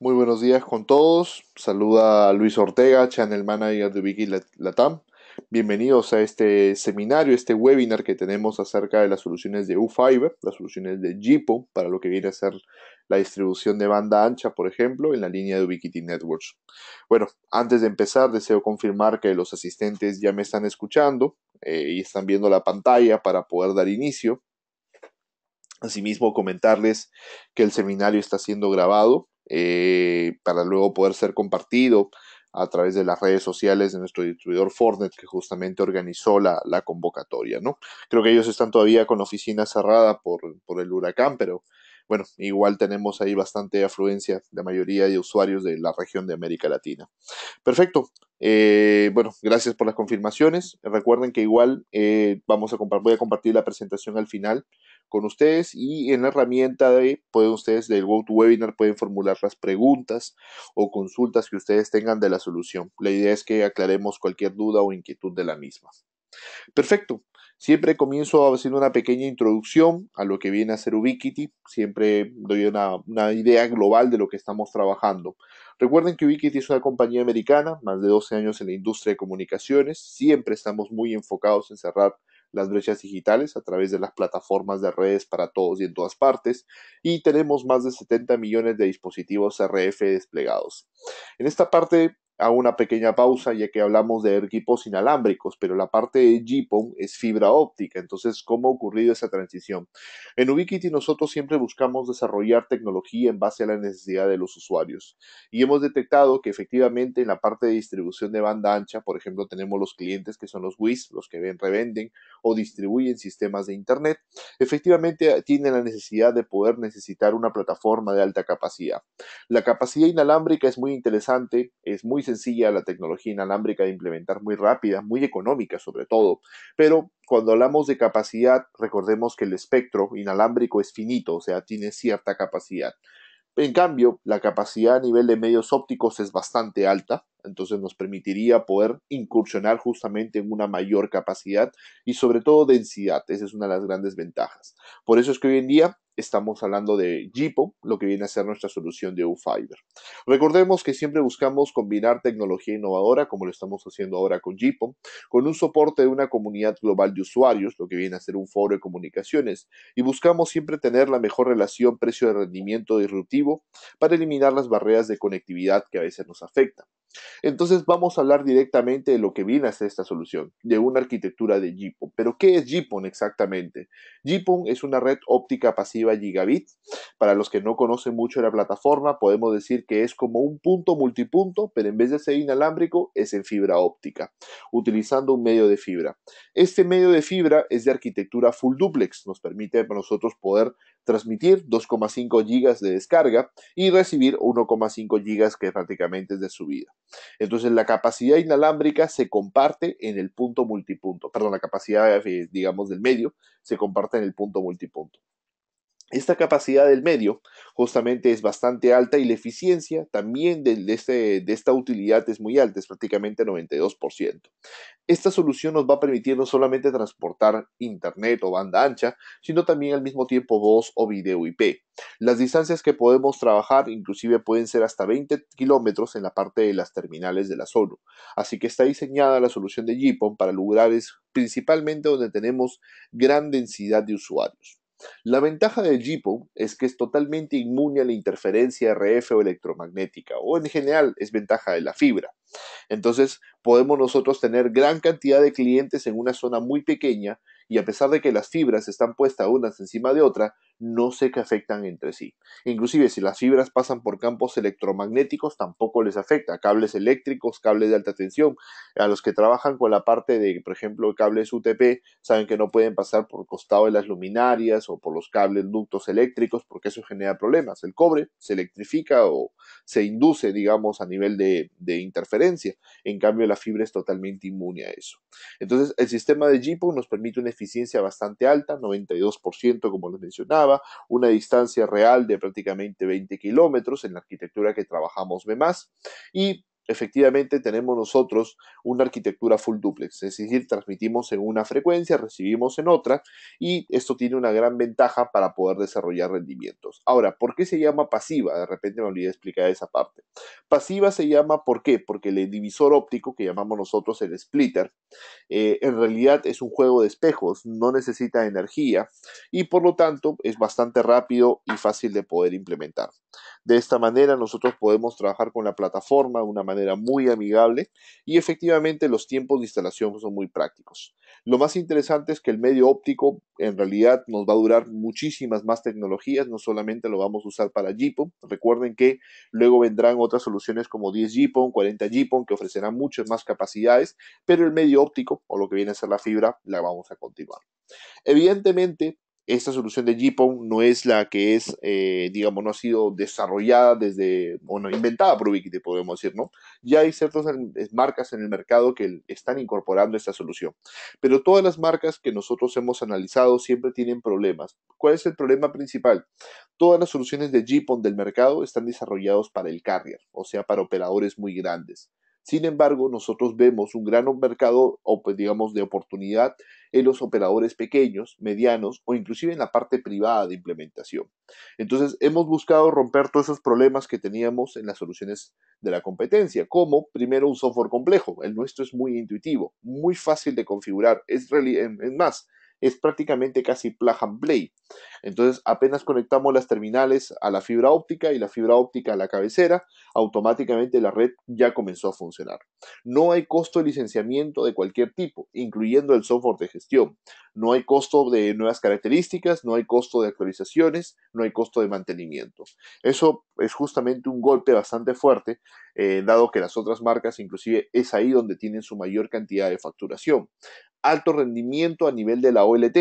Muy buenos días con todos. Saluda a Luis Ortega, Channel Manager de Wiki Latam. Bienvenidos a este seminario, este webinar que tenemos acerca de las soluciones de UFiber, las soluciones de GPON para lo que viene a ser la distribución de banda ancha, por ejemplo, en la línea de Ubiquiti Networks. Bueno, antes de empezar, deseo confirmar que los asistentes ya me están escuchando y están viendo la pantalla para poder dar inicio. Asimismo, comentarles que el seminario está siendo grabado para luego poder ser compartido a través de las redes sociales de nuestro distribuidor Fortnet, que justamente organizó la convocatoria, ¿no? Creo que ellos están todavía con oficina cerrada por el huracán, pero bueno, igual tenemos ahí bastante afluencia de mayoría de usuarios de la región de América Latina. Perfecto. Bueno, gracias por las confirmaciones. Recuerden que igual voy a compartir la presentación al final con ustedes y en la herramienta pueden ustedes del GoToWebinar pueden formular las preguntas o consultas que ustedes tengan de la solución. La idea es que aclaremos cualquier duda o inquietud de la misma. Perfecto. Siempre comienzo haciendo una pequeña introducción a lo que viene a ser Ubiquiti. Siempre doy una idea global de lo que estamos trabajando. Recuerden que Ubiquiti es una compañía americana, más de 12 años en la industria de comunicaciones. Siempre estamos muy enfocados en cerrar las brechas digitales a través de las plataformas de redes para todos y en todas partes. Y tenemos más de 70 millones de dispositivos RF desplegados. En esta parte hago una pequeña pausa ya que hablamos de equipos inalámbricos, pero la parte de GPON es fibra óptica. Entonces, ¿cómo ha ocurrido esa transición? En Ubiquiti nosotros siempre buscamos desarrollar tecnología en base a la necesidad de los usuarios y hemos detectado que efectivamente en la parte de distribución de banda ancha, por ejemplo, tenemos los clientes que son los WIS, los que revenden o distribuyen sistemas de Internet, efectivamente tienen la necesidad de poder necesitar una plataforma de alta capacidad. La capacidad inalámbrica es muy interesante, es muy sencilla la tecnología inalámbrica de implementar, muy rápida, muy económica sobre todo, pero cuando hablamos de capacidad, recordemos que el espectro inalámbrico es finito, o sea, tiene cierta capacidad. En cambio, la capacidad a nivel de medios ópticos es bastante alta, entonces nos permitiría poder incursionar justamente en una mayor capacidad y sobre todo densidad. Esa es una de las grandes ventajas. Por eso es que hoy en día estamos hablando de GPON, lo que viene a ser nuestra solución de UFiber. Recordemos que siempre buscamos combinar tecnología innovadora, como lo estamos haciendo ahora con GPON, con un soporte de una comunidad global de usuarios, lo que viene a ser un foro de comunicaciones, y buscamos siempre tener la mejor relación precio de rendimiento disruptivo para eliminar las barreras de conectividad que a veces nos afectan. Entonces vamos a hablar directamente de lo que viene a ser esta solución, de una arquitectura de GPON. ¿Pero qué es GPON exactamente? GPON es una red óptica pasiva gigabit. Para los que no conocen mucho la plataforma, podemos decir que es como un punto multipunto, pero en vez de ser inalámbrico, es en fibra óptica, utilizando un medio de fibra. Este medio de fibra es de arquitectura full duplex, nos permite a nosotros poder transmitir 2,5 gigas de descarga y recibir 1,5 gigas que prácticamente es de subida. Entonces la capacidad inalámbrica se comparte en el punto multipunto, perdón, la capacidad, digamos, del medio se comparte en el punto multipunto. Esta capacidad del medio justamente es bastante alta y la eficiencia también de esta utilidad es muy alta, es prácticamente 92%. Esta solución nos va a permitir no solamente transportar internet o banda ancha, sino también al mismo tiempo voz o video IP. Las distancias que podemos trabajar inclusive pueden ser hasta 20 kilómetros en la parte de las terminales de la zona. Así que está diseñada la solución de GPON para lugares principalmente donde tenemos gran densidad de usuarios. La ventaja del GPON es que es totalmente inmune a la interferencia RF o electromagnética, o en general es ventaja de la fibra. Entonces podemos nosotros tener gran cantidad de clientes en una zona muy pequeña y a pesar de que las fibras están puestas unas encima de otra, no se afectan entre sí. Inclusive si las fibras pasan por campos electromagnéticos tampoco les afecta. Cables eléctricos, cables de alta tensión, a los que trabajan con la parte de, por ejemplo, cables UTP, saben que no pueden pasar por el costado de las luminarias o por los cables ductos eléctricos porque eso genera problemas. El cobre se electrifica o se induce, digamos, a nivel de interferencia. En cambio, la fibra es totalmente inmune a eso. Entonces, el sistema de GPON nos permite una eficiencia bastante alta, 92% como les mencionaba, una distancia real de prácticamente 20 kilómetros en la arquitectura que trabajamos B+, y efectivamente tenemos nosotros una arquitectura full duplex, es decir, transmitimos en una frecuencia, recibimos en otra, y esto tiene una gran ventaja para poder desarrollar rendimientos. Ahora, ¿por qué se llama pasiva? De repente me olvidé explicar esa parte. Pasiva se llama, ¿por qué? Porque el divisor óptico, que llamamos nosotros el splitter, en realidad es un juego de espejos, no necesita energía y por lo tanto es bastante rápido y fácil de poder implementar. De esta manera nosotros podemos trabajar con la plataforma de una manera muy amigable y efectivamente los tiempos de instalación son muy prácticos. Lo más interesante es que el medio óptico en realidad nos va a durar muchísimas más tecnologías, no solamente lo vamos a usar para GPON. Recuerden que luego vendrán otras soluciones como 10 GPON, 40 GPON que ofrecerán muchas más capacidades, pero el medio óptico o lo que viene a ser la fibra la vamos a continuar. Evidentemente, esta solución de GPON no es la que es, digamos, no ha sido desarrollada desde, bueno, inventada por Ubiquiti, podemos decir, ¿no? Ya hay ciertas marcas en el mercado que están incorporando esta solución, pero todas las marcas que nosotros hemos analizado siempre tienen problemas. ¿Cuál es el problema principal? Todas las soluciones de GPON del mercado están desarrollados para el carrier, o sea, para operadores muy grandes. Sin embargo, nosotros vemos un gran mercado, o pues, digamos, de oportunidad en los operadores pequeños, medianos o inclusive en la parte privada de implementación. Entonces, hemos buscado romper todos esos problemas que teníamos en las soluciones de la competencia, como primero un software complejo. El nuestro es muy intuitivo, muy fácil de configurar, es más, es prácticamente casi plug and play. Entonces, apenas conectamos las terminales a la fibra óptica y la fibra óptica a la cabecera, automáticamente la red ya comenzó a funcionar. No hay costo de licenciamiento de cualquier tipo, incluyendo el software de gestión. No hay costo de nuevas características, no hay costo de actualizaciones, no hay costo de mantenimiento. Eso es justamente un golpe bastante fuerte, dado que las otras marcas inclusive es ahí donde tienen su mayor cantidad de facturación. Alto rendimiento a nivel de la OLT.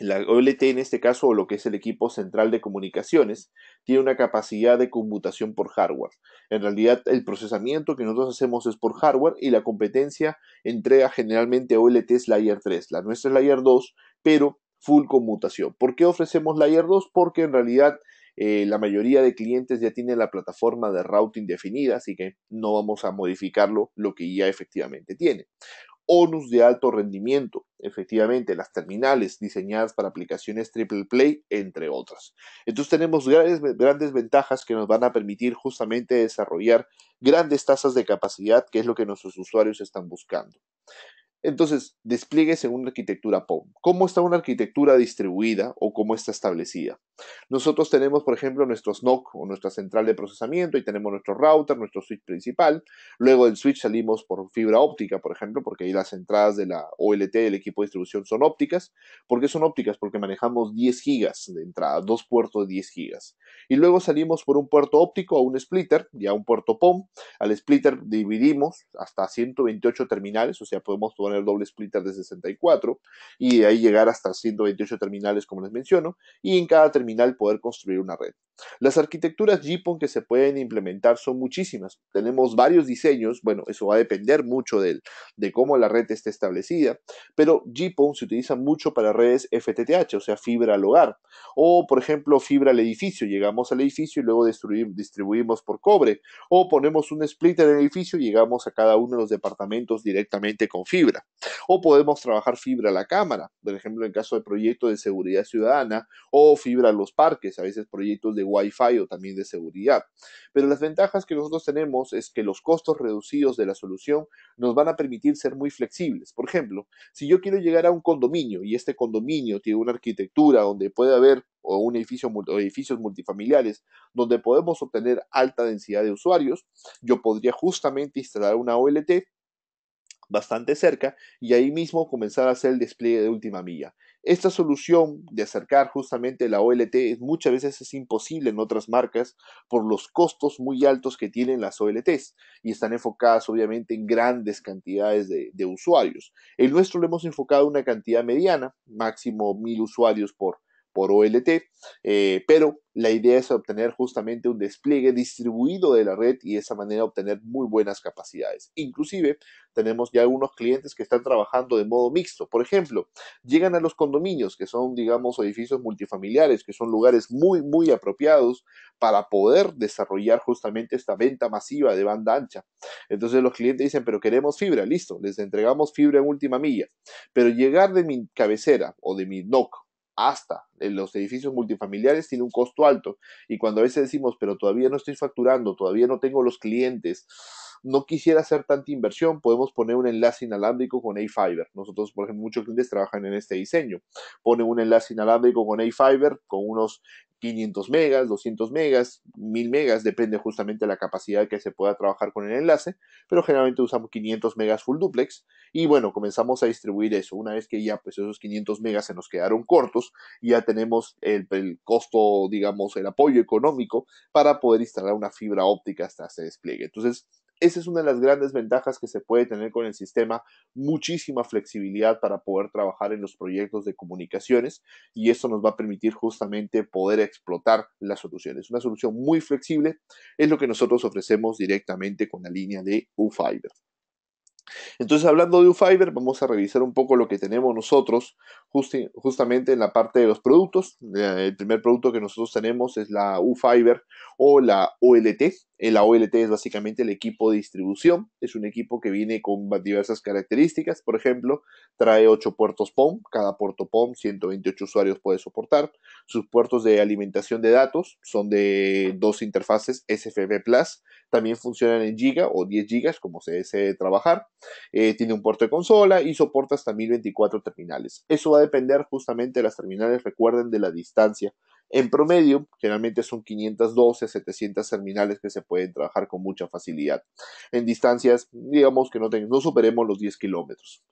La OLT en este caso, o lo que es el equipo central de comunicaciones, tiene una capacidad de computación por hardware. En realidad, el procesamiento que nosotros hacemos es por hardware y la competencia entrega generalmente OLTs Layer 3. La nuestra es Layer 2, pero full conmutación. ¿Por qué ofrecemos Layer 2? Porque en realidad la mayoría de clientes ya tienen la plataforma de routing definida, así que no vamos a modificarlo lo que ya efectivamente tiene. ONUS de alto rendimiento, efectivamente, las terminales diseñadas para aplicaciones triple play, entre otras. Entonces tenemos grandes ventajas que nos van a permitir justamente desarrollar grandes tasas de capacidad, que es lo que nuestros usuarios están buscando. Entonces, despliegues en una arquitectura POM. ¿Cómo está una arquitectura distribuida o cómo está establecida? Nosotros tenemos, por ejemplo, nuestros NOC o nuestra central de procesamiento y tenemos nuestro router, nuestro switch principal. Luego del switch salimos por fibra óptica, por ejemplo, porque ahí las entradas de la OLT del equipo de distribución son ópticas. ¿Por qué son ópticas? Porque manejamos 10 gigas de entrada, dos puertos de 10 gigas. Y luego salimos por un puerto óptico a un splitter, ya un puerto POM. Al splitter dividimos hasta 128 terminales, o sea, podemos poner doble splitter de 64 y de ahí llegar hasta 128 terminales, como les menciono, y en cada terminal poder construir una red. Las arquitecturas GPON que se pueden implementar son muchísimas. Tenemos varios diseños, bueno, eso va a depender mucho de cómo la red esté establecida, pero GPON se utiliza mucho para redes FTTH, o sea, fibra al hogar, o por ejemplo, fibra al edificio. Llegamos al edificio y luego distribuimos por cobre, o ponemos un splitter en el edificio y llegamos a cada uno de los departamentos directamente con fibra. O podemos trabajar fibra a la cámara, por ejemplo, en caso de proyectos de seguridad ciudadana, o fibra a los parques, a veces proyectos de Wi-Fi o también de seguridad. Pero las ventajas que nosotros tenemos es que los costos reducidos de la solución nos van a permitir ser muy flexibles. Por ejemplo, si yo quiero llegar a un condominio y este condominio tiene una arquitectura donde puede haber o un edificio o edificios multifamiliares donde podemos obtener alta densidad de usuarios, yo podría justamente instalar una OLT bastante cerca y ahí mismo comenzar a hacer el despliegue de última milla. Esta solución de acercar justamente la OLT muchas veces es imposible en otras marcas por los costos muy altos que tienen las OLTs y están enfocadas obviamente en grandes cantidades de usuarios. El nuestro lo hemos enfocado a una cantidad mediana, máximo 1000 usuarios por OLT, pero la idea es obtener justamente un despliegue distribuido de la red y de esa manera obtener muy buenas capacidades. Inclusive tenemos ya algunos clientes que están trabajando de modo mixto. Por ejemplo, llegan a los condominios, que son, digamos, edificios multifamiliares, que son lugares muy, muy apropiados para poder desarrollar justamente esta venta masiva de banda ancha. Entonces los clientes dicen, pero queremos fibra, listo, les entregamos fibra en última milla, pero llegar de mi cabecera o de mi NOC hasta en los edificios multifamiliares tiene un costo alto. Y cuando a veces decimos, pero todavía no estoy facturando, todavía no tengo los clientes, no quisiera hacer tanta inversión, podemos poner un enlace inalámbrico con A-Fiber. Nosotros, por ejemplo, muchos clientes trabajan en este diseño. Ponen un enlace inalámbrico con A-Fiber con unos 500 megas, 200 megas, 1000 megas, depende justamente de la capacidad que se pueda trabajar con el enlace, pero generalmente usamos 500 megas full duplex y bueno, comenzamos a distribuir eso. Una vez que ya pues esos 500 megas se nos quedaron cortos, ya tenemos el costo, digamos, el apoyo económico para poder instalar una fibra óptica hasta ese despliegue. Entonces, esa es una de las grandes ventajas que se puede tener con el sistema, muchísima flexibilidad para poder trabajar en los proyectos de comunicaciones y eso nos va a permitir justamente poder explotar las soluciones. Una solución muy flexible es lo que nosotros ofrecemos directamente con la línea de UFiber. Entonces, hablando de UFiber, vamos a revisar un poco lo que tenemos nosotros justamente en la parte de los productos. El primer producto que nosotros tenemos es la UFiber o la OLT. La OLT es básicamente el equipo de distribución. Es un equipo que viene con diversas características. Por ejemplo, trae 8 puertos POM. Cada puerto POM, 128 usuarios puede soportar. Sus puertos de alimentación de datos son de dos interfaces SFP Plus. También funcionan en giga o 10 gigas, como se desee trabajar. Tiene un puerto de consola y soporta hasta 1024 terminales. Eso va a depender justamente de las terminales, recuerden, de la distancia. En promedio, generalmente son 512 a 700 terminales que se pueden trabajar con mucha facilidad. En distancias, digamos que no superemos los 10 kilómetros.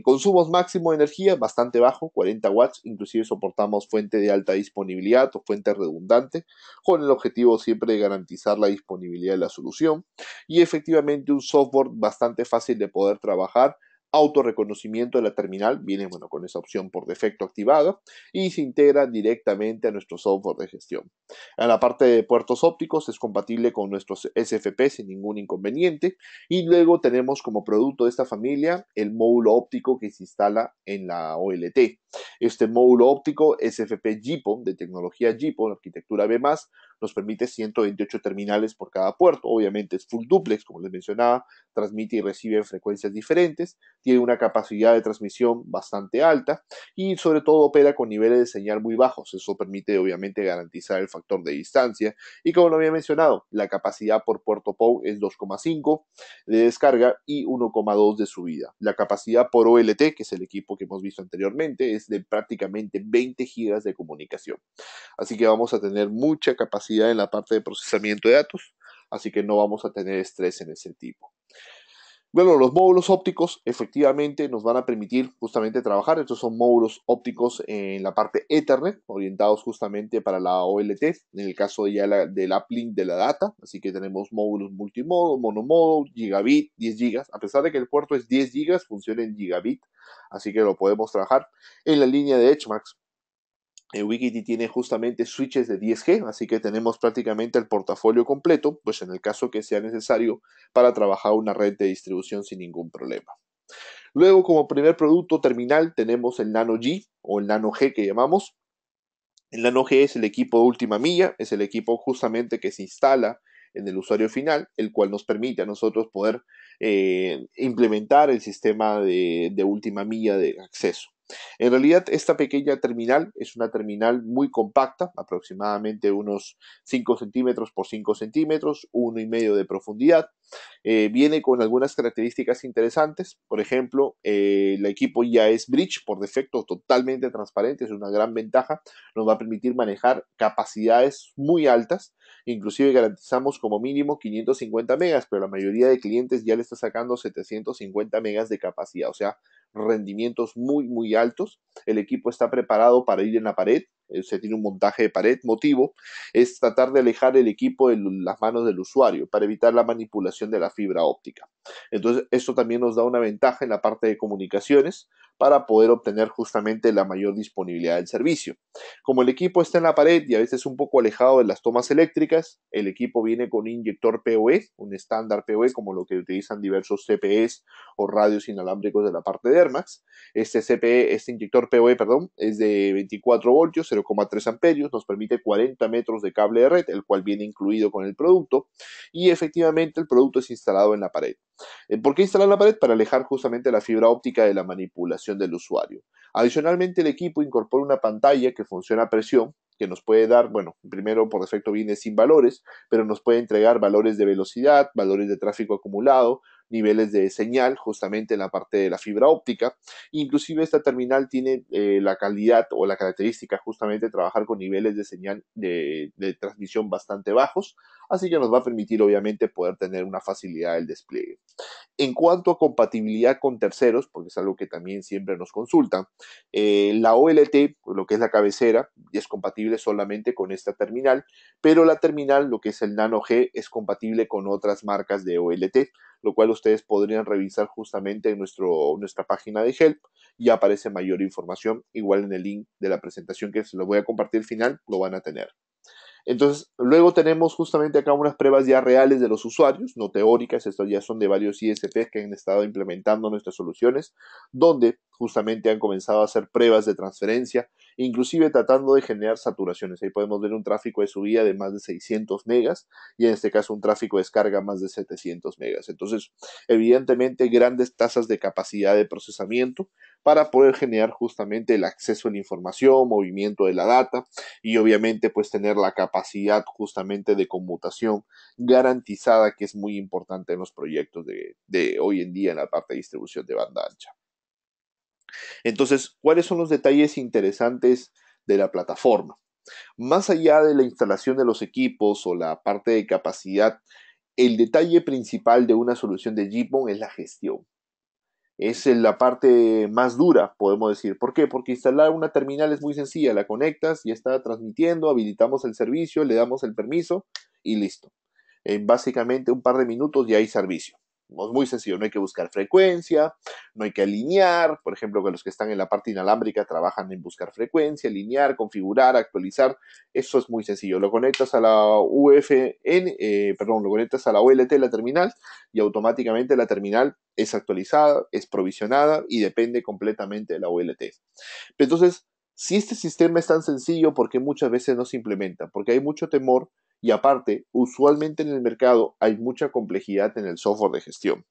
Consumos máximo de energía, bastante bajo, 40 watts. Inclusive soportamos fuente de alta disponibilidad o fuente redundante, con el objetivo siempre de garantizar la disponibilidad de la solución. Y efectivamente un software bastante fácil de poder trabajar. Autorreconocimiento de la terminal viene bueno, con esa opción por defecto activada y se integra directamente a nuestro software de gestión. En la parte de puertos ópticos es compatible con nuestros SFP sin ningún inconveniente y luego tenemos como producto de esta familia el módulo óptico que se instala en la OLT. Este módulo óptico SFP GPON de tecnología GPON, arquitectura B+, nos permite 128 terminales por cada puerto. Obviamente es full duplex, como les mencionaba, transmite y recibe en frecuencias diferentes, tiene una capacidad de transmisión bastante alta y sobre todo opera con niveles de señal muy bajos. Eso permite obviamente garantizar el factor de distancia y como lo había mencionado, la capacidad por puerto POW es 2,5 de descarga y 1,2 de subida. La capacidad por OLT, que es el equipo que hemos visto anteriormente, es de prácticamente 20 gigas de comunicación. Así que vamos a tener mucha capacidad en la parte de procesamiento de datos, así que no vamos a tener estrés en ese tipo. Bueno, los módulos ópticos efectivamente nos van a permitir justamente trabajar. Estos son módulos ópticos en la parte Ethernet, orientados justamente para la OLT, en el caso ya del uplink de la data. Así que tenemos módulos multimodo, monomodo, gigabit, 10 gigas. A pesar de que el puerto es 10 gigas, funciona en gigabit, así que lo podemos trabajar en la línea de HMAX. Wikity tiene justamente switches de 10G, así que tenemos prácticamente el portafolio completo, pues en el caso que sea necesario para trabajar una red de distribución sin ningún problema. Luego, como primer producto terminal, tenemos el Nano G o el Nano G que llamamos. El Nano G es el equipo de última milla, es el equipo justamente que se instala en el usuario final, el cual nos permite a nosotros poder implementar el sistema de última milla de acceso. En realidad, esta pequeña terminal es una terminal muy compacta, aproximadamente unos 5 centímetros por 5 centímetros, 1,5 de profundidad. Viene con algunas características interesantes. Por ejemplo, el equipo ya es bridge por defecto, totalmente transparente, es una gran ventaja. Nos va a permitir manejar capacidades muy altas. Inclusive garantizamos como mínimo 550 megas, pero la mayoría de clientes ya le está sacando 750 megas de capacidad, o sea, rendimientos muy, muy altos. El equipo está preparado para ir en la pared. se tiene un montaje de pared. Motivo es tratar de alejar el equipo de las manos del usuario para evitar la manipulación de la fibra óptica. Entonces, esto también nos da una ventaja en la parte de comunicaciones para poder obtener justamente la mayor disponibilidad del servicio. Como el equipo está en la pared y a veces un poco alejado de las tomas eléctricas, el equipo viene con un inyector PoE, un estándar PoE como lo que utilizan diversos CPEs o radios inalámbricos de la parte de Air Max. Este inyector PoE, perdón, es de 24 voltios, 0,3 amperios, nos permite 40 metros de cable de red, el cual viene incluido con el producto, y efectivamente el producto es instalado en la pared. ¿Por qué instalar la pared? Para alejar justamente la fibra óptica de la manipulación del usuario. Adicionalmente, el equipo incorpora una pantalla que funciona a presión, que nos puede dar, bueno, primero por defecto viene sin valores, pero nos puede entregar valores de velocidad, valores de tráfico acumulado, niveles de señal justamente en la parte de la fibra óptica. Inclusive esta terminal tiene la calidad o la característica justamente de trabajar con niveles de señal de transmisión bastante bajos, así que nos va a permitir obviamente poder tener una facilidad del despliegue. En cuanto a compatibilidad con terceros, porque es algo que también siempre nos consultan, la OLT, lo que es la cabecera, es compatible solamente con esta terminal, pero la terminal, lo que es el Nano G, es compatible con otras marcas de OLT, lo cual ustedes podrían revisar justamente en nuestra página de Help y aparece mayor información, igual en el link de la presentación que se lo voy a compartir al final, lo van a tener. Entonces, luego tenemos justamente acá unas pruebas ya reales de los usuarios, no teóricas, estas ya son de varios ISPs que han estado implementando nuestras soluciones, donde justamente han comenzado a hacer pruebas de transferencia, inclusive tratando de generar saturaciones. Ahí podemos ver un tráfico de subida de más de 600 megas y en este caso un tráfico de descarga más de 700 megas. Entonces, evidentemente, grandes tasas de capacidad de procesamiento para poder generar justamente el acceso a la información, movimiento de la data y obviamente pues tener la capacidad justamente de conmutación garantizada, que es muy importante en los proyectos de hoy en día en la parte de distribución de banda ancha. Entonces, ¿cuáles son los detalles interesantes de la plataforma? Más allá de la instalación de los equipos o la parte de capacidad, el detalle principal de una solución de GPON es la gestión. Es la parte más dura, podemos decir. ¿Por qué? Porque instalar una terminal es muy sencilla. La conectas, ya está transmitiendo, habilitamos el servicio, le damos el permiso y listo. En básicamente un par de minutos ya hay servicio. Es muy sencillo, no hay que buscar frecuencia, no hay que alinear, por ejemplo, que los que están en la parte inalámbrica trabajan en buscar frecuencia, alinear, configurar, actualizar, eso es muy sencillo, lo conectas a la lo conectas a la OLT, la terminal, y automáticamente la terminal es actualizada, es provisionada y depende completamente de la OLT. Entonces, si este sistema es tan sencillo, ¿por qué muchas veces no se implementa? Porque hay mucho temor y aparte, usualmente en el mercado hay mucha complejidad en el software de gestión,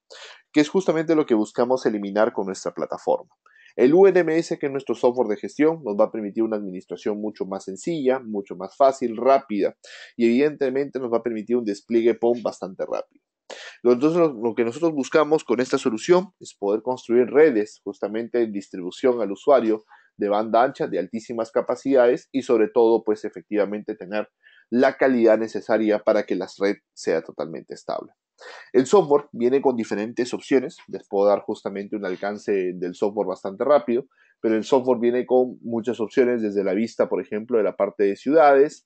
que es justamente lo que buscamos eliminar con nuestra plataforma. El UNMS, que es nuestro software de gestión, nos va a permitir una administración mucho más sencilla, mucho más fácil, rápida y evidentemente nos va a permitir un despliegue POM bastante rápido. Entonces, lo que nosotros buscamos con esta solución es poder construir redes justamente en distribución al usuario de banda ancha, de altísimas capacidades y sobre todo, pues efectivamente tener la calidad necesaria para que la red sea totalmente estable. El software viene con diferentes opciones, les puedo dar justamente un alcance del software bastante rápido, pero el software viene con muchas opciones desde la vista, por ejemplo, de la parte de ciudades,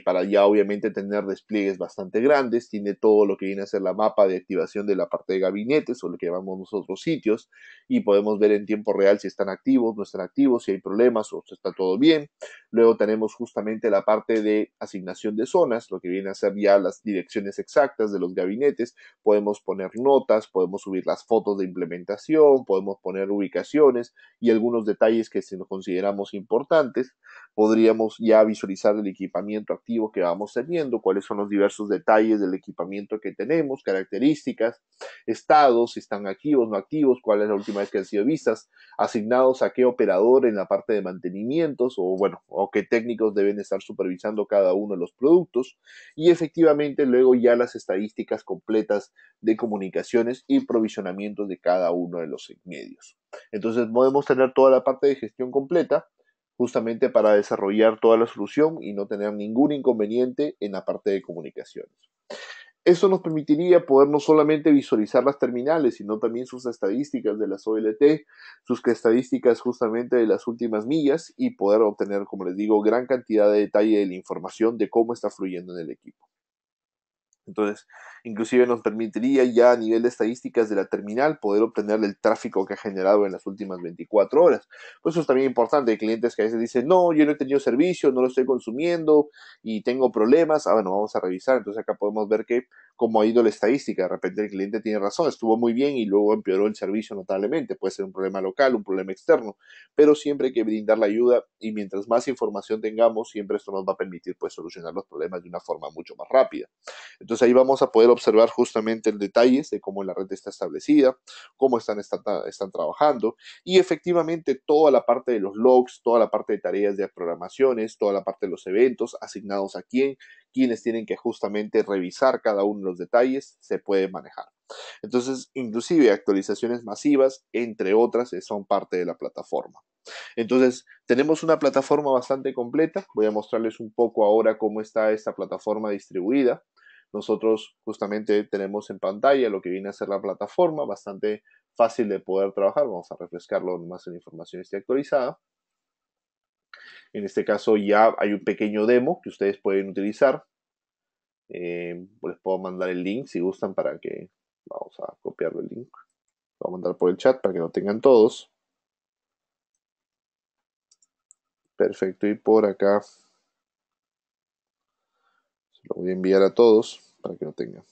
para ya obviamente tener despliegues bastante grandes, tiene todo lo que viene a ser la mapa de activación de la parte de gabinetes o lo que llamamos nosotros sitios y podemos ver en tiempo real si están activos, no están activos, si hay problemas o si está todo bien. Luego tenemos justamente la parte de asignación de zonas, lo que viene a ser ya las direcciones exactas de los gabinetes, podemos poner notas, podemos subir las fotos de implementación, podemos poner ubicaciones y algunos detalles que si nos consideramos importantes, podríamos ya visualizar el equipamiento activo que vamos teniendo, cuáles son los diversos detalles del equipamiento que tenemos, características, estados, si están activos, no activos, cuál es la última vez que han sido vistas, asignados a qué operador en la parte de mantenimientos o bueno, o qué técnicos deben estar supervisando cada uno de los productos y efectivamente luego ya las estadísticas completas de comunicaciones y provisionamientos de cada uno de los medios. Entonces podemos tener toda la parte de gestión completa justamente para desarrollar toda la solución y no tener ningún inconveniente en la parte de comunicaciones. Eso nos permitiría poder no solamente visualizar las terminales, sino también sus estadísticas de las OLT, sus estadísticas justamente de las últimas millas y poder obtener, como les digo, gran cantidad de detalle de la información de cómo está fluyendo en el equipo. Entonces, inclusive nos permitiría ya a nivel de estadísticas de la terminal poder obtener el tráfico que ha generado en las últimas 24 horas. Pues eso es también importante. Hay clientes que a veces dicen, no, yo no he tenido servicio, no lo estoy consumiendo y tengo problemas. Ah, bueno, vamos a revisar. Entonces acá podemos ver que cómo ha ido la estadística. De repente el cliente tiene razón, estuvo muy bien y luego empeoró el servicio notablemente. Puede ser un problema local, un problema externo, pero siempre hay que brindar la ayuda y mientras más información tengamos, siempre esto nos va a permitir pues solucionar los problemas de una forma mucho más rápida. Entonces ahí vamos a poder observar justamente el detalles de cómo la red está establecida, cómo están trabajando y efectivamente toda la parte de los logs, toda la parte de tareas de programaciones, toda la parte de los eventos asignados a quién, quienes tienen que justamente revisar cada uno de los detalles, se puede manejar. Entonces, inclusive actualizaciones masivas, entre otras, son parte de la plataforma. Entonces, tenemos una plataforma bastante completa. Voy a mostrarles un poco ahora cómo está esta plataforma distribuida. Nosotros justamente tenemos en pantalla lo que viene a ser la plataforma, bastante fácil de poder trabajar. Vamos a refrescarlo nomás en la información esté actualizada. En este caso ya hay un pequeño demo que ustedes pueden utilizar. Les puedo mandar el link si gustan para que... Vamos a copiar el link. Lo voy a mandar por el chat para que lo tengan todos. Perfecto, y por acá se lo voy a enviar a todos para que lo tengan.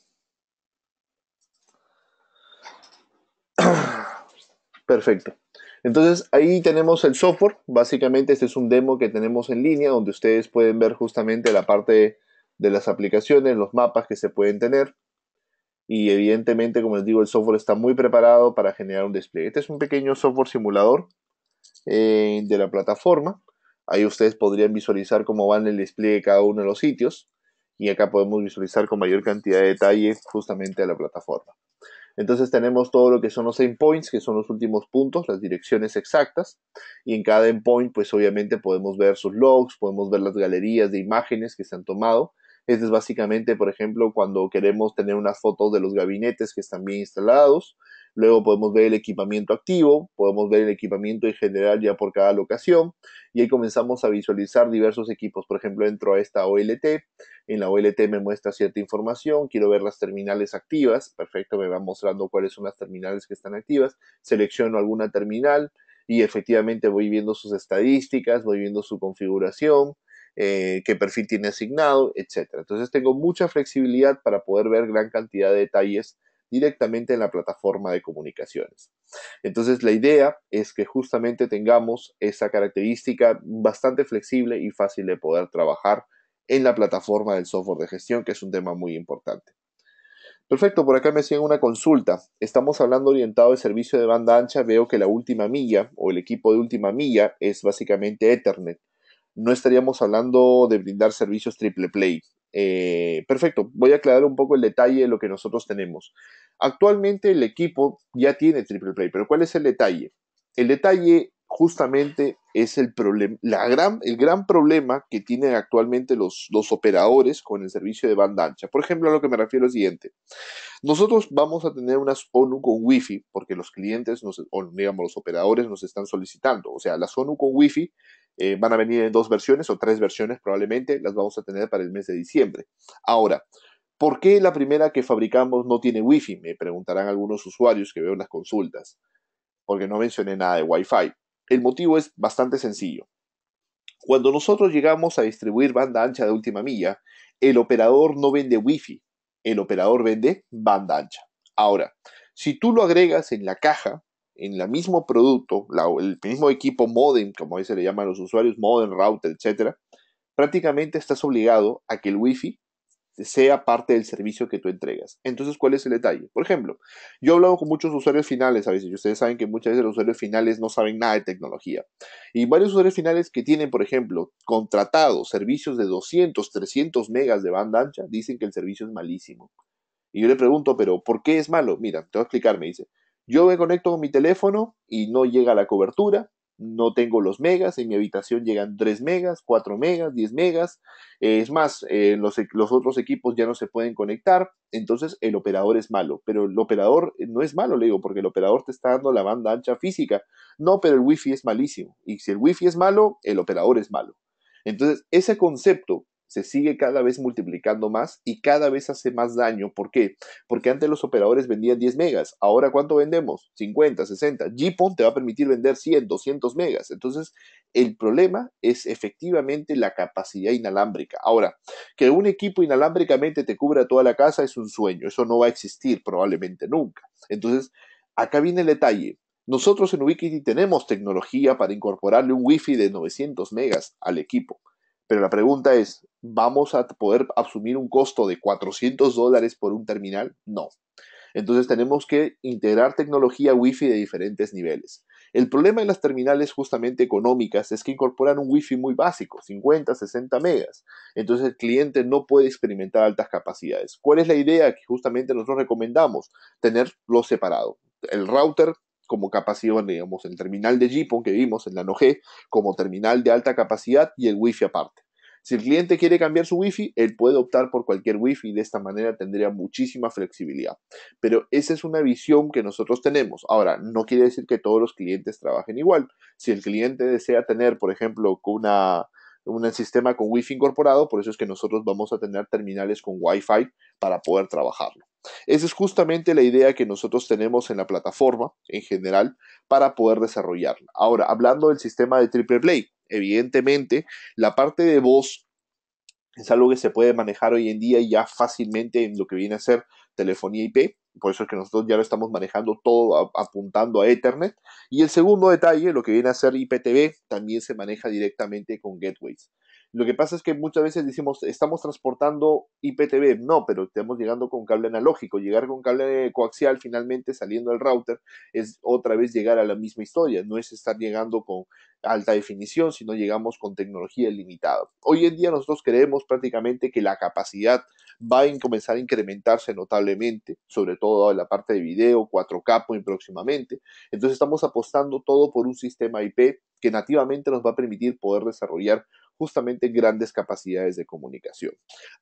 Perfecto. Entonces ahí tenemos el software. Básicamente este es un demo que tenemos en línea donde ustedes pueden ver justamente la parte de las aplicaciones, los mapas que se pueden tener. Y evidentemente, como les digo, el software está muy preparado para generar un despliegue. Este es un pequeño software simulador de la plataforma. Ahí ustedes podrían visualizar cómo va en el despliegue de cada uno de los sitios. Y acá podemos visualizar con mayor cantidad de detalle justamente la plataforma. Entonces tenemos todo lo que son los endpoints, que son los últimos puntos, las direcciones exactas. Y en cada endpoint, pues obviamente podemos ver sus logs, podemos ver las galerías de imágenes que se han tomado. Este es básicamente, por ejemplo, cuando queremos tener unas fotos de los gabinetes que están bien instalados. Luego podemos ver el equipamiento activo, podemos ver el equipamiento en general ya por cada locación. Y ahí comenzamos a visualizar diversos equipos. Por ejemplo, entro a esta OLT. En la OLT me muestra cierta información, quiero ver las terminales activas, perfecto, me va mostrando cuáles son las terminales que están activas, selecciono alguna terminal y efectivamente voy viendo sus estadísticas, voy viendo su configuración, qué perfil tiene asignado, etcétera. Entonces tengo mucha flexibilidad para poder ver gran cantidad de detalles directamente en la plataforma de comunicaciones. Entonces la idea es que justamente tengamos esa característica bastante flexible y fácil de poder trabajar en la plataforma del software de gestión, que es un tema muy importante. Perfecto, por acá me hacían una consulta. Estamos hablando orientado al servicio de banda ancha. Veo que la última milla o el equipo de última milla es básicamente Ethernet. No estaríamos hablando de brindar servicios triple play. Perfecto, voy a aclarar un poco el detalle de lo que nosotros tenemos. Actualmente el equipo ya tiene triple play, pero ¿cuál es el detalle? El detalle justamente es el gran problema que tienen actualmente los operadores con el servicio de banda ancha. Por ejemplo, a lo que me refiero es lo siguiente. Nosotros vamos a tener unas ONU con Wi-Fi porque los clientes, o digamos los operadores nos están solicitando. O sea, las ONU con Wi-Fi van a venir en 2 versiones o 3 versiones probablemente, las vamos a tener para el mes de diciembre. Ahora, ¿por qué la primera que fabricamos no tiene Wi-Fi? Me preguntarán algunos usuarios que veo en las consultas, porque no mencioné nada de Wi-Fi. El motivo es bastante sencillo. Cuando nosotros llegamos a distribuir banda ancha de última milla, el operador no vende Wi-Fi, el operador vende banda ancha. Ahora, si tú lo agregas en la caja, en el mismo producto, el mismo equipo modem, como a veces le llaman los usuarios, modem, router, etcétera, prácticamente estás obligado a que el Wi-Fi sea parte del servicio que tú entregas. Entonces, ¿cuál es el detalle? Por ejemplo, yo he hablado con muchos usuarios finales a veces, y ustedes saben que muchas veces los usuarios finales no saben nada de tecnología. Y varios usuarios finales que tienen, por ejemplo, contratados servicios de 200, 300 megas de banda ancha, dicen que el servicio es malísimo. Y yo le pregunto, pero ¿por qué es malo? Mira, te voy a explicar, me dice. Yo me conecto con mi teléfono y no llega la cobertura, no tengo los megas, en mi habitación llegan 3 megas, 4 megas, 10 megas, es más, los otros equipos ya no se pueden conectar, entonces el operador es malo, pero el operador no es malo, le digo, porque el operador te está dando la banda ancha física, no, pero el wifi es malísimo, y si el wifi es malo, el operador es malo. Entonces, ese concepto se sigue cada vez multiplicando más y cada vez hace más daño. ¿Por qué? Porque antes los operadores vendían 10 megas. Ahora, ¿cuánto vendemos? 50, 60. GPON te va a permitir vender 100, 200 megas. Entonces, el problema es efectivamente la capacidad inalámbrica. Ahora, que un equipo inalámbricamente te cubra toda la casa es un sueño. Eso no va a existir probablemente nunca. Entonces, acá viene el detalle. Nosotros en Ubiquiti tenemos tecnología para incorporarle un Wi-Fi de 900 megas al equipo. Pero la pregunta es, ¿vamos a poder asumir un costo de $400 por un terminal? No. Entonces tenemos que integrar tecnología Wi-Fi de diferentes niveles. El problema de las terminales justamente económicas es que incorporan un Wi-Fi muy básico, 50, 60 megas. Entonces el cliente no puede experimentar altas capacidades. ¿Cuál es la idea que justamente nosotros recomendamos? Tenerlo separado. El router como capacidad, digamos, el terminal de GPON que vimos en la NoG como terminal de alta capacidad y el Wi-Fi aparte. Si el cliente quiere cambiar su Wi-Fi, él puede optar por cualquier Wi-Fi y de esta manera tendría muchísima flexibilidad. Pero esa es una visión que nosotros tenemos. Ahora, no quiere decir que todos los clientes trabajen igual. Si el cliente desea tener, por ejemplo, un sistema con Wi-Fi incorporado, por eso es que nosotros vamos a tener terminales con Wi-Fi para poder trabajarlo. Esa es justamente la idea que nosotros tenemos en la plataforma en general para poder desarrollarla. Ahora, hablando del sistema de Triple Play, evidentemente la parte de voz es algo que se puede manejar hoy en día ya fácilmente en lo que viene a ser telefonía IP. Por eso es que nosotros ya lo estamos manejando todo apuntando a Ethernet. Y el segundo detalle, lo que viene a ser IPTV, también se maneja directamente con gateways. Lo que pasa es que muchas veces decimos, estamos transportando IPTV. No, pero estamos llegando con cable analógico. Llegar con cable coaxial finalmente saliendo del router es otra vez llegar a la misma historia. No es estar llegando con alta definición, sino llegamos con tecnología limitada. Hoy en día nosotros creemos prácticamente que la capacidad va a comenzar a incrementarse notablemente, sobre todo en la parte de video, 4K muy próximamente. Entonces estamos apostando todo por un sistema IP que nativamente nos va a permitir poder desarrollar justamente grandes capacidades de comunicación.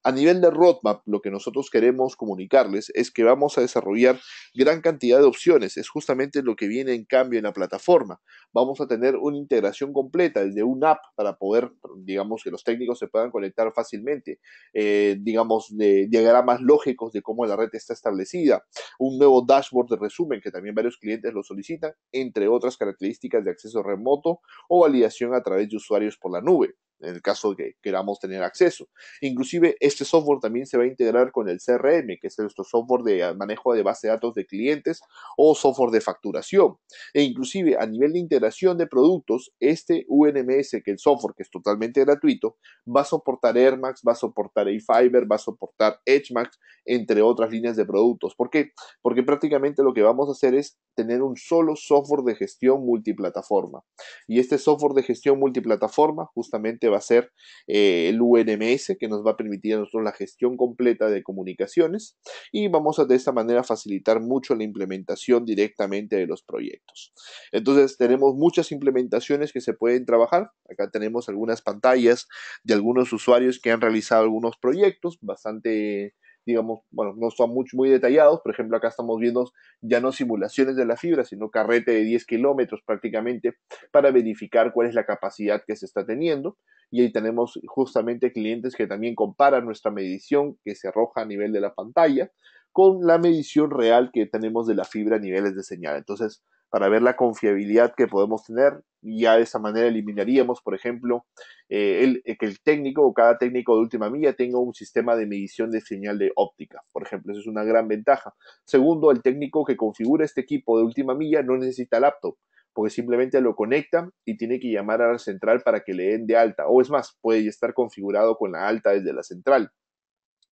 A nivel de roadmap, lo que nosotros queremos comunicarles es que vamos a desarrollar gran cantidad de opciones. Es justamente lo que viene en cambio en la plataforma. Vamos a tener una integración completa desde una app para poder, digamos, que los técnicos se puedan conectar fácilmente, digamos, de diagramas lógicos de cómo la red está establecida, un nuevo dashboard de resumen que también varios clientes lo solicitan, entre otras características de acceso remoto o validación a través de usuarios por la nube, en el caso de que queramos tener acceso. Inclusive este software también se va a integrar con el CRM, que es nuestro software de manejo de base de datos de clientes o software de facturación. E inclusive a nivel de integración de productos, este UNMS, que el software que es totalmente gratuito, va a soportar AirMax, va a soportar A-Fiber, va a soportar EdgeMax, entre otras líneas de productos. ¿Por qué? Porque prácticamente lo que vamos a hacer es tener un solo software de gestión multiplataforma. Y este software de gestión multiplataforma justamente va a ser el UNMS, que nos va a permitir a nosotros la gestión completa de comunicaciones y vamos a de esta manera facilitar mucho la implementación directamente de los proyectos. Entonces tenemos muchas implementaciones que se pueden trabajar. Acá tenemos algunas pantallas de algunos usuarios que han realizado algunos proyectos bastante, digamos, bueno, no son muy detallados. Por ejemplo, acá estamos viendo ya no simulaciones de la fibra, sino carrete de 10 kilómetros prácticamente para verificar cuál es la capacidad que se está teniendo. Y ahí tenemos justamente clientes que también comparan nuestra medición que se arroja a nivel de la pantalla con la medición real que tenemos de la fibra a niveles de señal. Entonces, para ver la confiabilidad que podemos tener, ya de esa manera eliminaríamos, por ejemplo, que el técnico o cada técnico de última milla tenga un sistema de medición de señal de óptica. Por ejemplo, eso es una gran ventaja. Segundo, el técnico que configura este equipo de última milla no necesita laptop, porque simplemente lo conecta y tiene que llamar a la central para que le den de alta. O es más, puede estar configurado con la alta desde la central.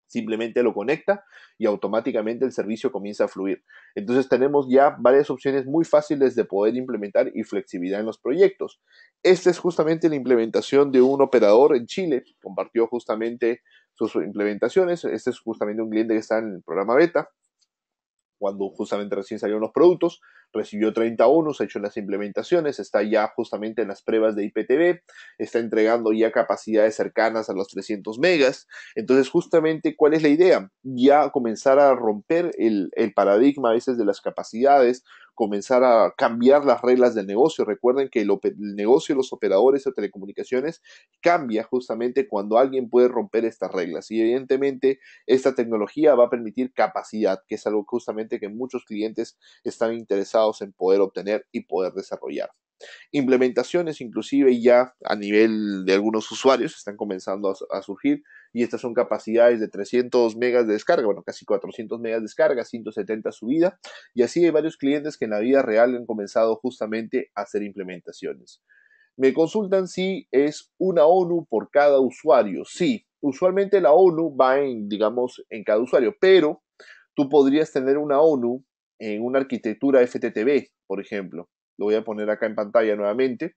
Simplemente lo conecta y automáticamente el servicio comienza a fluir. Entonces tenemos ya varias opciones muy fáciles de poder implementar y flexibilidad en los proyectos. Esta es justamente la implementación de un operador en Chile, compartió justamente sus implementaciones. Este es justamente un cliente que está en el programa beta. cuando justamente recién salieron los productos, recibió 30 ONUs, ha hecho las implementaciones, está ya justamente en las pruebas de IPTV, está entregando ya capacidades cercanas a los 300 megas. Entonces, justamente, ¿cuál es la idea? Ya comenzar a romper el paradigma a veces de las capacidades, comenzar a cambiar las reglas del negocio. Recuerden que el negocio de los operadores de telecomunicaciones cambia justamente cuando alguien puede romper estas reglas. Y evidentemente esta tecnología va a permitir capacidad, que es algo justamente que muchos clientes están interesados en poder obtener y poder desarrollar. Implementaciones inclusive ya a nivel de algunos usuarios están comenzando a surgir, y estas son capacidades de 300 megas de descarga, bueno, casi 400 megas de descarga, 170 subida, y así hay varios clientes que en la vida real han comenzado justamente a hacer implementaciones. Me consultan si es una ONU por cada usuario. Sí, usualmente la ONU va digamos, en cada usuario, pero tú podrías tener una ONU en una arquitectura FTTB, por ejemplo. Lo voy a poner acá en pantalla nuevamente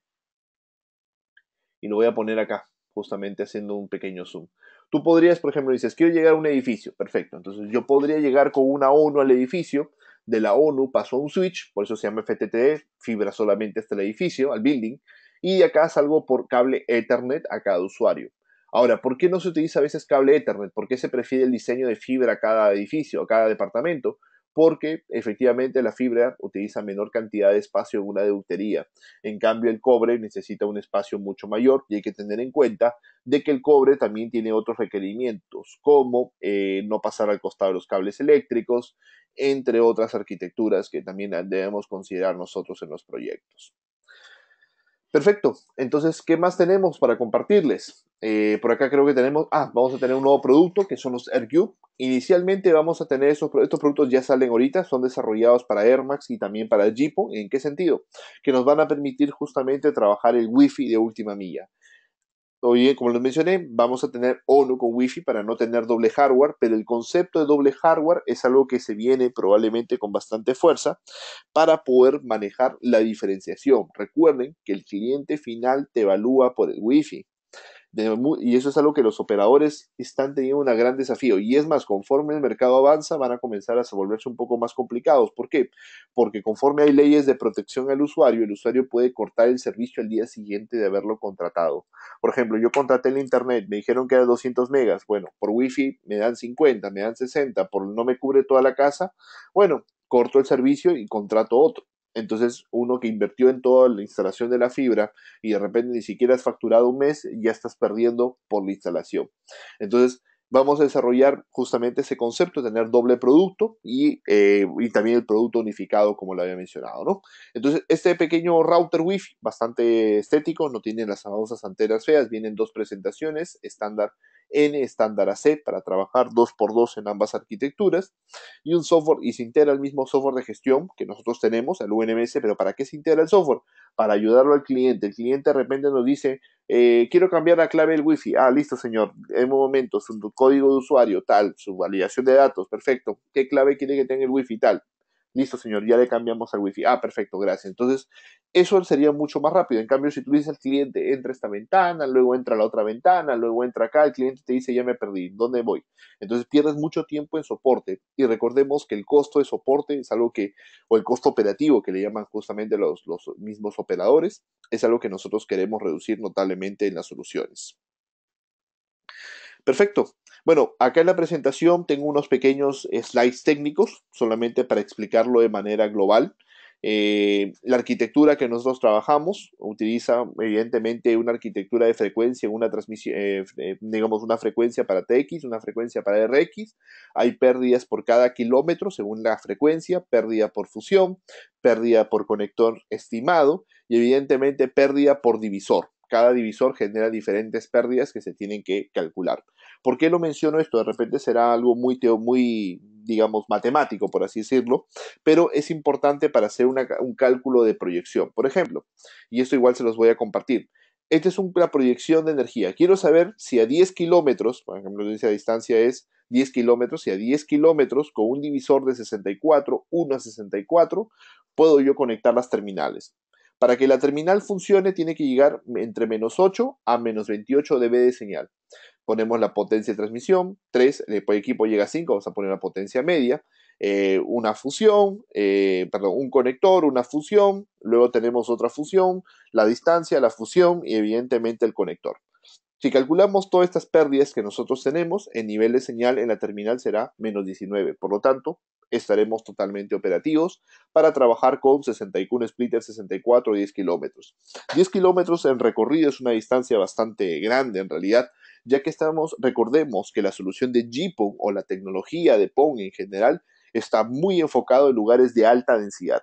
y lo voy a poner acá, justamente haciendo un pequeño zoom. Tú podrías, por ejemplo, dices, quiero llegar a un edificio. Perfecto. Entonces yo podría llegar con una ONU al edificio. De la ONU paso a un switch, por eso se llama FTTB, fibra solamente hasta el edificio, al building, y de acá salgo por cable Ethernet a cada usuario. Ahora, ¿por qué no se utiliza a veces cable Ethernet? ¿Por qué se prefiere el diseño de fibra a cada edificio, a cada departamento? Porque efectivamente la fibra utiliza menor cantidad de espacio en una deutería. En cambio, el cobre necesita un espacio mucho mayor, y hay que tener en cuenta de que el cobre también tiene otros requerimientos, como no pasar al costado de los cables eléctricos, entre otras arquitecturas que también debemos considerar nosotros en los proyectos. Perfecto. Entonces, ¿qué más tenemos para compartirles? Por acá creo que tenemos, vamos a tener un nuevo producto que son los AirCube. Inicialmente vamos a tener estos productos, ya salen ahorita, son desarrollados para Air Max y también para Jipo. ¿En qué sentido? Que nos van a permitir justamente trabajar el Wi-Fi de última milla. Oye, como les mencioné, vamos a tener ONU con Wi-Fi para no tener doble hardware, pero el concepto de doble hardware es algo que se viene probablemente con bastante fuerza para poder manejar la diferenciación. Recuerden que el cliente final te evalúa por el Wi-Fi. Y eso es algo que los operadores están teniendo un gran desafío. Y es más, conforme el mercado avanza, van a comenzar a volverse un poco más complicados. ¿Por qué? Porque conforme hay leyes de protección al usuario, el usuario puede cortar el servicio al día siguiente de haberlo contratado. Por ejemplo, yo contraté el internet, me dijeron que era 200 megas. Bueno, por wifi me dan 50, me dan 60, por no me cubre toda la casa. Bueno, corto el servicio y contrato otro. Entonces, uno que invirtió en toda la instalación de la fibra y de repente ni siquiera has facturado un mes, ya estás perdiendo por la instalación. Entonces, vamos a desarrollar justamente ese concepto de tener doble producto y también el producto unificado, como lo había mencionado, ¿no? Entonces, este pequeño router Wi-Fi, bastante estético, no tiene las famosas antenas feas, vienen dos presentaciones, estándar N, estándar AC, para trabajar 2x2 en ambas arquitecturas, y un software, y se integra el mismo software de gestión que nosotros tenemos, el UNMS. Pero ¿para qué se integra el software? Para ayudarlo al cliente. El cliente de repente nos dice, quiero cambiar la clave del wifi. Listo, señor, en un momento, su código de usuario, tal, su validación de datos, perfecto. ¿Qué clave quiere que tenga el wifi? Tal. Listo, señor, ya le cambiamos al wifi. Perfecto, gracias. Entonces, eso sería mucho más rápido. En cambio, si tú dices al cliente, entra a esta ventana, luego entra a la otra ventana, luego entra acá, el cliente te dice, ya me perdí, ¿dónde voy? Entonces pierdes mucho tiempo en soporte, y recordemos que el costo de soporte es algo que, o el costo operativo que le llaman justamente los mismos operadores, es algo que nosotros queremos reducir notablemente en las soluciones. Perfecto. Bueno, acá en la presentación tengo unos pequeños slides técnicos, solamente para explicarlo de manera global. La arquitectura que nosotros trabajamos utiliza evidentemente una arquitectura de frecuencia, una transmisión, digamos una frecuencia para TX, una frecuencia para RX. Hay pérdidas por cada kilómetro según la frecuencia, pérdida por fusión, pérdida por conector estimado y evidentemente pérdida por divisor. Cada divisor genera diferentes pérdidas que se tienen que calcular. ¿Por qué lo menciono esto? De repente será algo muy, digamos, matemático, por así decirlo, pero es importante para hacer un cálculo de proyección. Por ejemplo, y esto igual se los voy a compartir. Esta es una proyección de energía. Quiero saber si a 10 kilómetros, por ejemplo, esa distancia es 10 kilómetros, y a 10 kilómetros con un divisor de 64, 1 a 64, puedo yo conectar las terminales. Para que la terminal funcione tiene que llegar entre menos 8 a menos 28 dB de señal. Ponemos la potencia de transmisión, 3, el equipo llega a 5, vamos a poner la potencia media. una fusión, perdón, un conector, una fusión, luego tenemos otra fusión, la distancia, la fusión y evidentemente el conector. Si calculamos todas estas pérdidas que nosotros tenemos, el nivel de señal en la terminal será menos 19. Por lo tanto, estaremos totalmente operativos para trabajar con 61 splitter 64 10 kilómetros. 10 kilómetros en recorrido es una distancia bastante grande en realidad, ya que recordemos que la solución de GPON o la tecnología de PON en general está muy enfocado en lugares de alta densidad.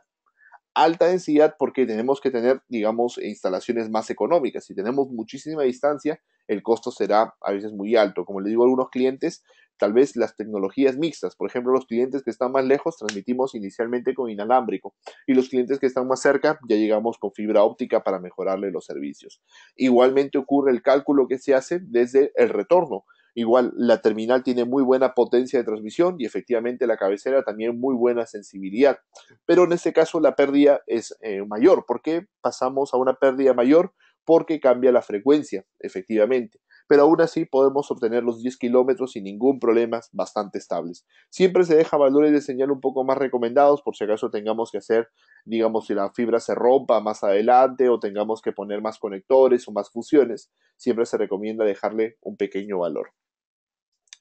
Alta densidad porque tenemos que tener, digamos, instalaciones más económicas. Si tenemos muchísima distancia, el costo será a veces muy alto. Como le digo a algunos clientes, tal vez las tecnologías mixtas. Por ejemplo, los clientes que están más lejos transmitimos inicialmente con inalámbrico y los clientes que están más cerca ya llegamos con fibra óptica para mejorarle los servicios. Igualmente ocurre el cálculo que se hace desde el retorno. Igual la terminal tiene muy buena potencia de transmisión y efectivamente la cabecera también muy buena sensibilidad. Pero en este caso la pérdida es mayor. ¿Por qué pasamos a una pérdida mayor? Porque cambia la frecuencia, efectivamente. Pero aún así podemos obtener los 10 kilómetros sin ningún problema, bastante estables. Siempre se deja valores de señal un poco más recomendados por si acaso tengamos que hacer, digamos, si la fibra se rompa más adelante o tengamos que poner más conectores o más fusiones, siempre se recomienda dejarle un pequeño valor.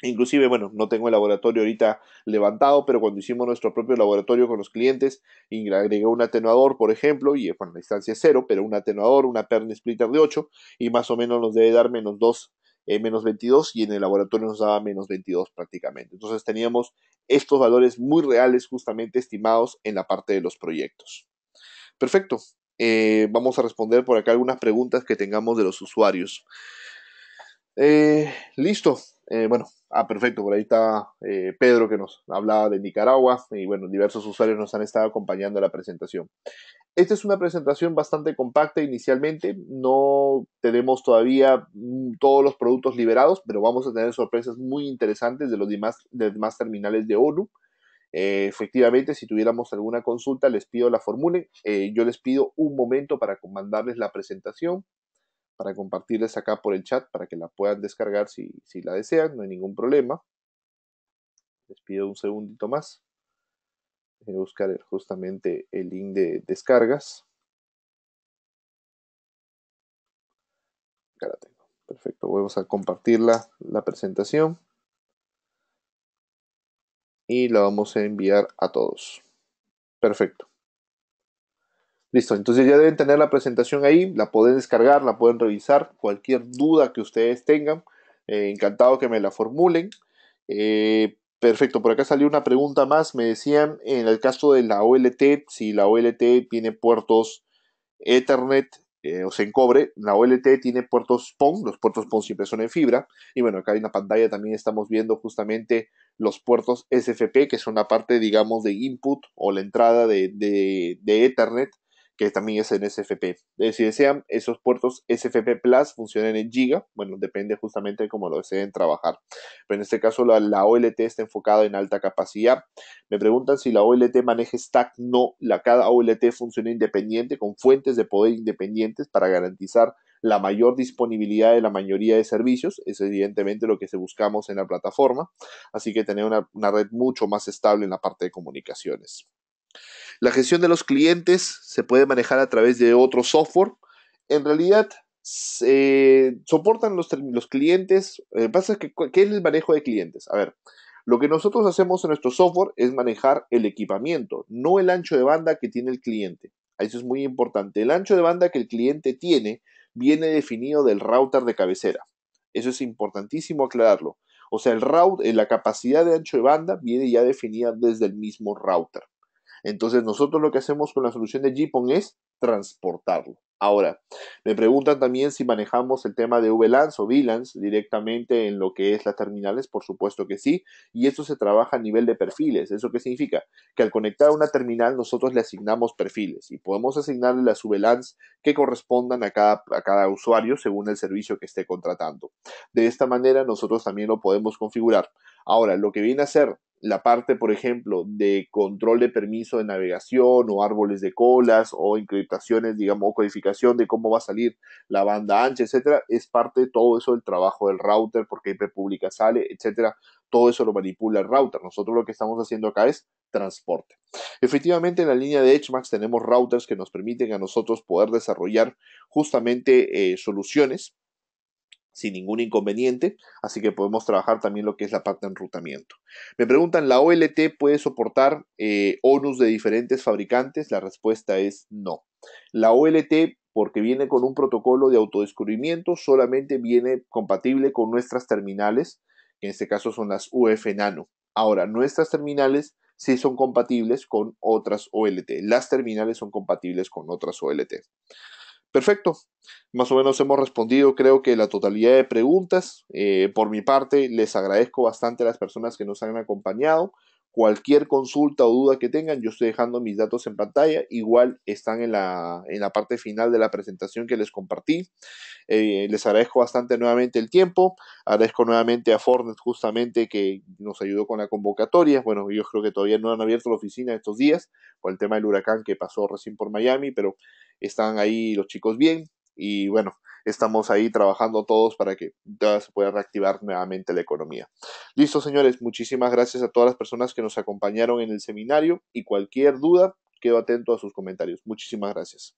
Inclusive, bueno, no tengo el laboratorio ahorita levantado, pero cuando hicimos nuestro propio laboratorio con los clientes, agregué un atenuador, por ejemplo, y bueno, la distancia es 0, pero un atenuador, una Pern splitter de 8, y más o menos nos debe dar menos 2, menos 22, y en el laboratorio nos daba menos 22 prácticamente. Entonces teníamos estos valores muy reales justamente estimados en la parte de los proyectos. Perfecto. Vamos a responder por acá algunas preguntas que tengamos de los usuarios. Listo. Bueno, perfecto. Por ahí está Pedro que nos hablaba de Nicaragua y bueno, diversos usuarios nos han estado acompañando a la presentación. Esta es una presentación bastante compacta inicialmente. No tenemos todavía todos los productos liberados, pero vamos a tener sorpresas muy interesantes de los demás terminales de ONU. Efectivamente, si tuviéramos alguna consulta, les pido la formulen. Yo les pido un momento para mandarles la presentación, para compartirles acá por el chat para que la puedan descargar si la desean, no hay ningún problema. Les pido un segundito más. Voy a buscar justamente el link de descargas. Acá la tengo. Perfecto, vamos a compartir la presentación y la vamos a enviar a todos. Perfecto. Listo, entonces ya deben tener la presentación ahí, la pueden descargar, la pueden revisar, cualquier duda que ustedes tengan, encantado que me la formulen. Perfecto, por acá salió una pregunta más, me decían en el caso de la OLT, si la OLT tiene puertos Ethernet, o sea en cobre, la OLT tiene puertos PON, los puertos PON siempre son en fibra, y bueno, acá en la pantalla también estamos viendo justamente los puertos SFP, que son la parte, digamos, de input o la entrada de Ethernet, que también es en SFP. Si desean, esos puertos SFP Plus funcionan en Giga, bueno, depende justamente de cómo lo deseen trabajar. Pero en este caso la OLT está enfocada en alta capacidad. Me preguntan si la OLT maneja stack. No, cada OLT funciona independiente, con fuentes de poder independientes para garantizar la mayor disponibilidad de la mayoría de servicios. Es evidentemente lo que se buscamos en la plataforma. Así que tener una red mucho más estable en la parte de comunicaciones. La gestión de los clientes se puede manejar a través de otro software. En realidad, soportan los clientes. Pasa que, ¿qué es el manejo de clientes? A ver, lo que nosotros hacemos en nuestro software es manejar el equipamiento, no el ancho de banda que tiene el cliente. Eso es muy importante. El ancho de banda que el cliente tiene viene definido del router de cabecera. Eso es importantísimo aclararlo. O sea, la capacidad de ancho de banda viene ya definida desde el mismo router. Entonces nosotros lo que hacemos con la solución de GPON es transportarlo. Ahora, me preguntan también si manejamos el tema de VLANs o VLANs directamente en lo que es las terminales. Por supuesto que sí, y esto se trabaja a nivel de perfiles. ¿Eso qué significa? Que al conectar a una terminal nosotros le asignamos perfiles y podemos asignarle las VLANs que correspondan a cada usuario según el servicio que esté contratando. De esta manera nosotros también lo podemos configurar. Ahora, lo que viene a ser la parte, por ejemplo, de control de permiso de navegación o árboles de colas o encriptaciones, digamos, o codificación de cómo va a salir la banda ancha, etcétera, es parte de todo eso del trabajo del router, porque IP pública sale, etcétera. Todo eso lo manipula el router. Nosotros lo que estamos haciendo acá es transporte. Efectivamente, en la línea de HMAX tenemos routers que nos permiten a nosotros poder desarrollar justamente soluciones sin ningún inconveniente, así que podemos trabajar también lo que es la parte de enrutamiento. Me preguntan, ¿la OLT puede soportar ONUs de diferentes fabricantes? La respuesta es no. La OLT, porque viene con un protocolo de autodescubrimiento, solamente viene compatible con nuestras terminales, que en este caso son las UF Nano. Ahora, nuestras terminales sí son compatibles con otras OLT. Las terminales son compatibles con otras OLT. Perfecto. Más o menos hemos respondido, creo que la totalidad de preguntas. Por mi parte, les agradezco bastante a las personas que nos han acompañado. Cualquier consulta o duda que tengan, yo estoy dejando mis datos en pantalla. Igual están en la parte final de la presentación que les compartí. Les agradezco bastante nuevamente el tiempo. Agradezco nuevamente a Fortnite justamente que nos ayudó con la convocatoria. Bueno, ellos creo que todavía no han abierto la oficina estos días por el tema del huracán que pasó recién por Miami, pero están ahí los chicos bien y bueno, estamos ahí trabajando todos para que ya se pueda reactivar nuevamente la economía. Listo, señores, muchísimas gracias a todas las personas que nos acompañaron en el seminario y cualquier duda, quedo atento a sus comentarios. Muchísimas gracias.